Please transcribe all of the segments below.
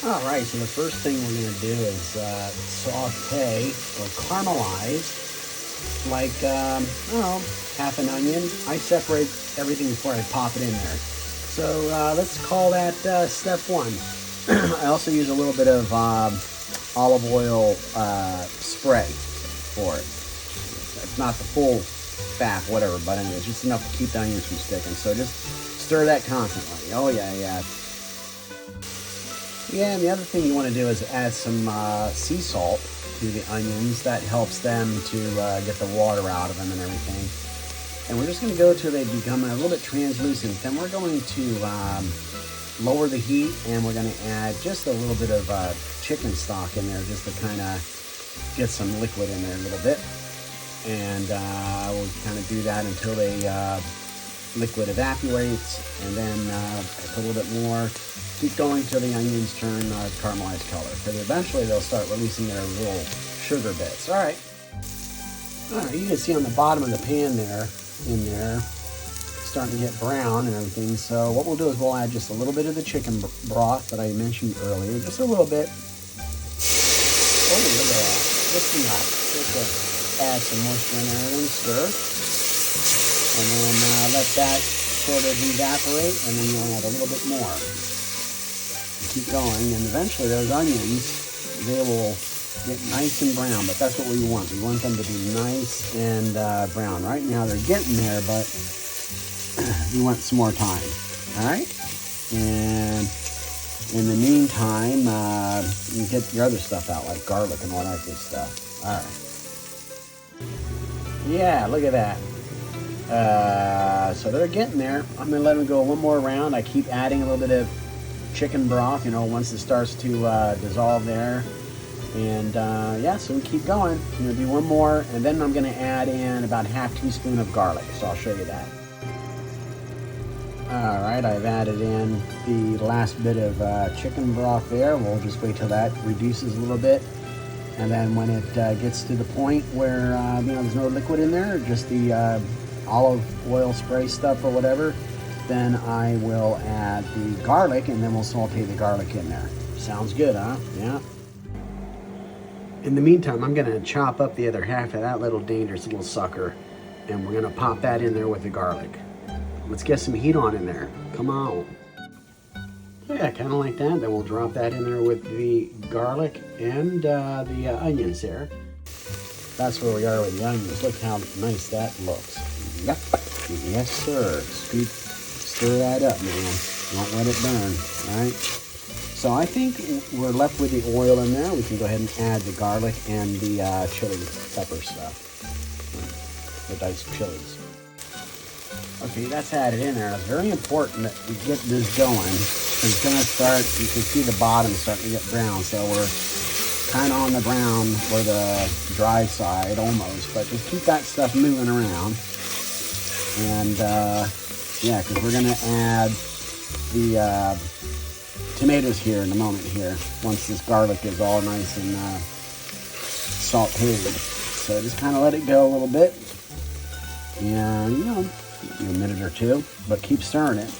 All right, so the first thing we're going to do is saute or caramelize like, I don't know, half an onion. I separate everything before I pop it in there. So let's call that step one. I also use a little bit of olive oil spray for it. It's not the full bath, whatever, but anyway, it's just enough to keep the onions from sticking. So just stir that constantly. Oh yeah, yeah. Yeah, and the other thing you want to do is add some sea salt to the onions. That helps them to get the water out of them and everything. And we're just going to go till they become a little bit translucent. Then we're going to lower the heat, and we're going to add just a little bit of chicken stock in there just to kind of get some liquid in there a little bit. And we'll kind of do that until the liquid evaporates, and then put a little bit more. Keep going till the onions turn caramelized color, because eventually they'll start releasing their little sugar bits. All right, you can see on the bottom of the pan there, starting to get brown and everything. So what we'll do is we'll add just a little bit of the chicken broth that I mentioned earlier, just a little bit. Oh, look at that, just enough. Just to add some moisture in there and stir. And then let that sort of evaporate, and then you'll add a little bit more. Keep going, and eventually those onions, they will get nice and brown, but that's what we want. We want them to be nice and brown. Right now they're getting there, but we want some more time. All right, and in the meantime, you get your other stuff out, like garlic and all that good stuff. All right, yeah, look at that. So they're getting there. I'm gonna let them go one more round. I keep adding a little bit of chicken broth, once it starts to dissolve there. And yeah, so we keep going. I'm gonna do one more, and then I'm gonna add in about ½ teaspoon of garlic. So I'll show you that. All right, I've added in the last bit of chicken broth there. We'll just wait till that reduces a little bit. And then when it gets to the point where there's no liquid in there, just the olive oil spray stuff or whatever, then I will add the garlic, and then we'll saute the garlic in there. Sounds good, huh? Yeah. In the meantime, I'm gonna chop up the other half of that little dangerous little sucker, and we're gonna pop that in there with the garlic. Let's get some heat on in there. Come on. Yeah, kind of like that. Then we'll drop that in there with the garlic and the onions there. That's where we are with the onions. Look how nice that looks. Yep. Yes, sir. Stir that up, man. Don't let it burn, all right? So I think we're left with the oil in there. We can go ahead and add the garlic and the chili pepper stuff, the diced chilies. Okay, that's added in there. It's very important that we get this going. It's going to start, you can see the bottom starting to get brown, so we're kind of on the brown or the dry side almost, but just keep that stuff moving around. And yeah, because we're going to add the tomatoes here in a moment here, once this garlic is all nice and sauteed. So just kind of let it go a little bit, and a minute or two, but keep stirring it.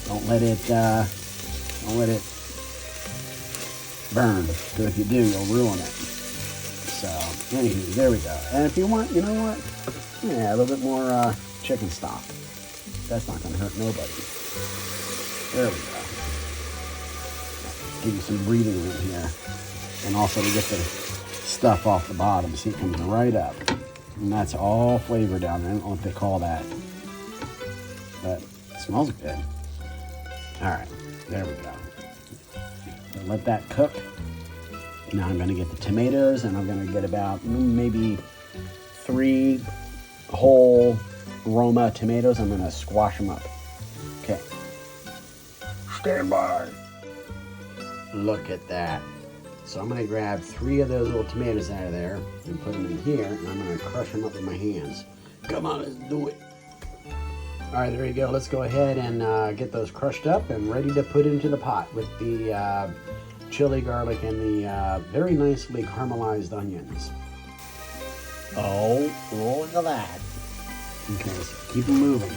Don't let it burn, because if you do, you'll ruin it. So anywho, there we go. And if you want, you know what? Yeah, a little bit more chicken stock. That's not going to hurt nobody. There we go. Give you some breathing room here, and also to get the stuff off the bottom. See, it comes right up, and that's all flavor down there. I don't know what they call that, but it smells good. All right, there we go. So let that cook. Now I'm going to get the tomatoes, and I'm going to get about maybe 3 whole Roma tomatoes. I'm going to squash them up. Okay. Stand by. Look at that. So I'm going to grab 3 of those little tomatoes out of there and put them in here, and I'm going to crush them up with my hands. Come on, let's do it. All right, there you go. Let's go ahead and get those crushed up and ready to put into the pot with the chili, garlic, and the very nicely caramelized onions. Oh, look at that. Okay, so keep them moving.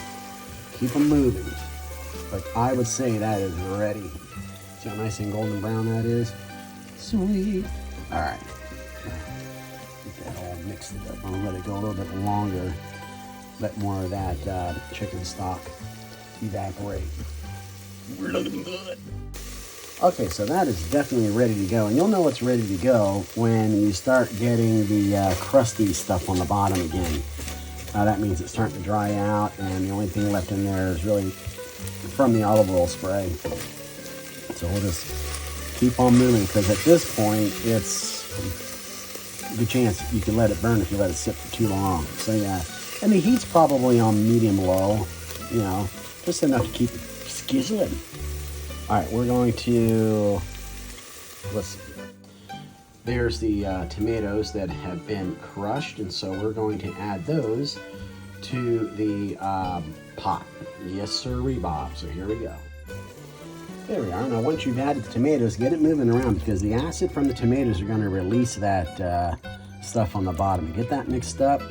Keep them moving. But I would say that is ready. See how nice and golden brown that is? Sweet. All right. Get that all mixed up. I'm gonna let it go a little bit longer. Let more of that chicken stock evaporate. We're looking good. Okay, so that is definitely ready to go. And you'll know it's ready to go when you start getting the crusty stuff on the bottom again. That means it's starting to dry out, and the only thing left in there is really from the olive oil spray. So we'll just keep on moving, because at this point, it's a good chance you can let it burn if you let it sit for too long. So yeah, and the heat's probably on medium-low, you know, just enough to keep it sizzling. All right, we're going to, let's see. There's the tomatoes that have been crushed, and so we're going to add those to the pot. Yes, sir, Bob. So here we go. There we are. Now, once you've added the tomatoes, get it moving around, because the acid from the tomatoes are going to release that stuff on the bottom. Get that mixed up.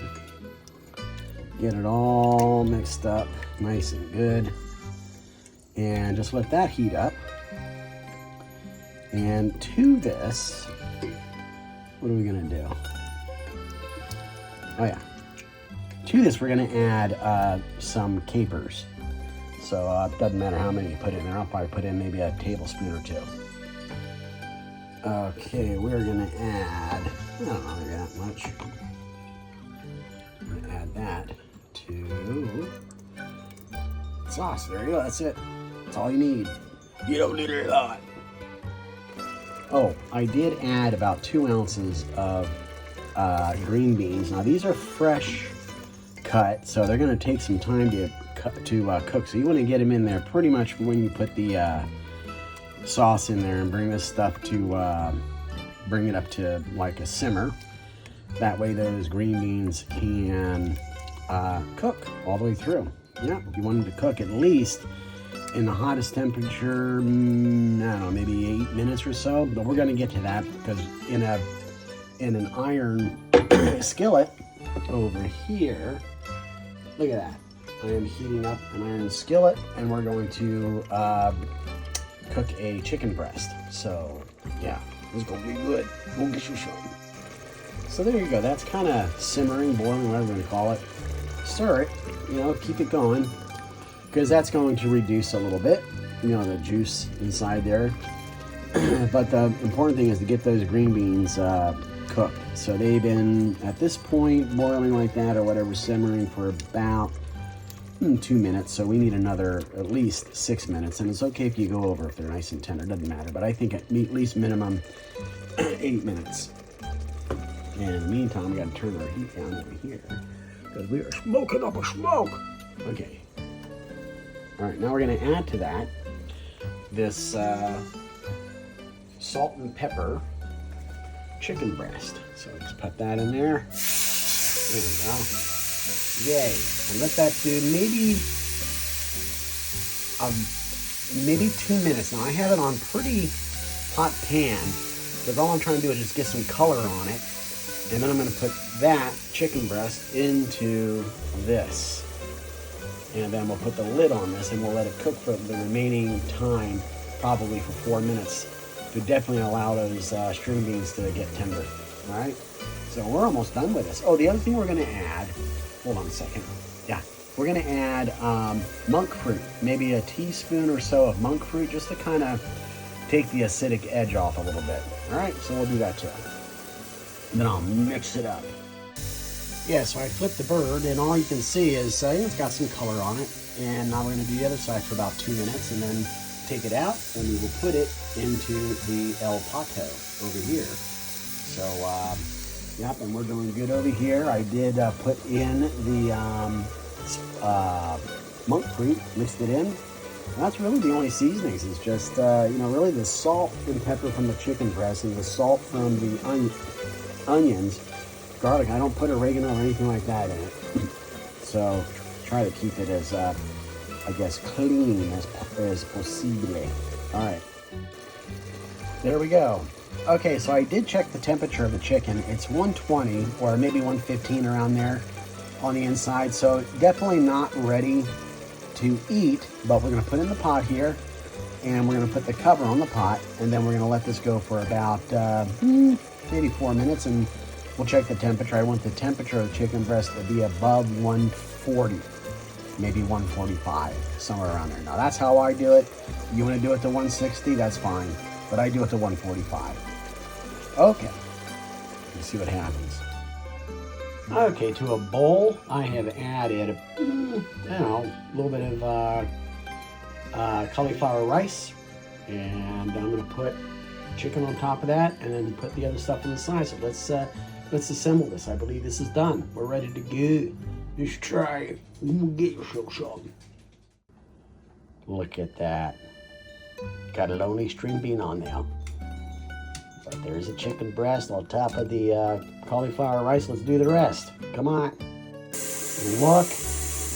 Get it all mixed up, nice and good. And just let that heat up. And to this, what are we gonna do? Oh yeah. To this, we're gonna add some capers. So it doesn't matter how many you put in there. I'll probably put in maybe a tablespoon or two. Okay, we're gonna add, I don't know, maybe that much. I'm gonna add that to sauce. There you go, that's it. That's all you need. You don't need a lot. Oh, I did add about 2 ounces of green beans. Now these are fresh cut, so they're going to take some time to cook. So you want to get them in there pretty much when you put the sauce in there, and bring this stuff to bring it up to like a simmer. That way those green beans can cook all the way through. Yeah, you want them to cook at least in the hottest temperature, I don't know, maybe 8 minutes or so. But we're going to get to that, because in an iron skillet over here, look at that. I am heating up an iron skillet, and we're going to cook a chicken breast. So yeah, this is going to be good. We'll get you some. So there you go. That's kind of simmering, boiling, whatever you call it. Stir it, you know, keep it going, because that's going to reduce a little bit, you know, the juice inside there. But the important thing is to get those green beans cooked. So they've been, at this point, boiling like that or whatever, simmering for about 2 minutes. So we need another at least 6 minutes. And it's okay if you go over if they're nice and tender, doesn't matter. But I think at least minimum 8 minutes. And in the meantime, we got to turn our heat down over here, because we are smoking up a smoke. Okay. All right, now we're going to add to that this salt and pepper chicken breast. So just put that in there. There we go. Yay. And let that do maybe 2 minutes. Now I have it on pretty hot pan, because all I'm trying to do is just get some color on it. And then I'm going to put that chicken breast into this. And then we'll put the lid on this, and we'll let it cook for the remaining time, probably for 4 minutes, to definitely allow those string beans to get tender. All right, so we're almost done with this. Oh, the other thing we're going to add, hold on a second. Yeah, we're going to add monk fruit, maybe a teaspoon or so of monk fruit, just to kind of take the acidic edge off a little bit. All right, so we'll do that too. And then I'll mix it up. Yeah, so I flipped the bird, and all you can see is it's got some color on it. And now we're going to do the other side for about 2 minutes, and then take it out, and we will put it into the El Pato over here. So, yep, and we're doing good over here. I did put in the monk fruit, mixed it in. And that's really the only seasonings. It's just, really the salt and pepper from the chicken breast, and the salt from the onions, garlic. I don't put oregano or anything like that in it. So try to keep it as, clean as possible. All right. There we go. Okay, so I did check the temperature of the chicken. It's 120 or maybe 115 around there on the inside. So definitely not ready to eat, but we're going to put it in the pot here. And we're going to put the cover on the pot, and then we're going to let this go for about maybe 4 minutes, and we'll check the temperature. I want the temperature of the chicken breast to be above 140, maybe 145, somewhere around there. Now that's how I do it. You want to do it to 160, that's fine, but I do it to 145. Okay, let's see what happens. Okay, to a bowl, I have added, a little bit of cauliflower rice, and I'm going to put chicken on top of that, and then put the other stuff on the side. So let's assemble this. I believe this is done. We're ready to go. Let's try it. Get yourself some. Look at that. Got a lonely string bean on there. But there's a chicken breast on top of the cauliflower rice. Let's do the rest. Come on. Look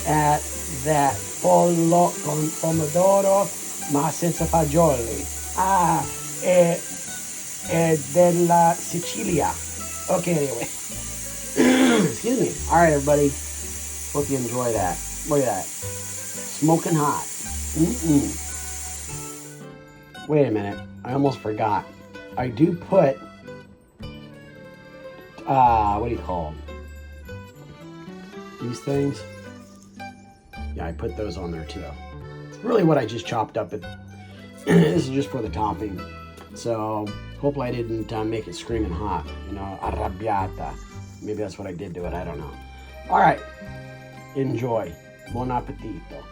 at that. Pollo con pomodoro, ma senza fagioli. È della Sicilia. Okay, anyway. Excuse me. All right, everybody. Hope you enjoy that. Look at that. Smoking hot. Wait a minute. I almost forgot. I do put, what do you call them? These things? Yeah, I put those on there too. It's really what I just chopped up. This is just for the topping. So hopefully I didn't make it screaming hot. Arrabbiata. Maybe that's what I did to it. I don't know. All right. Enjoy. Buon appetito.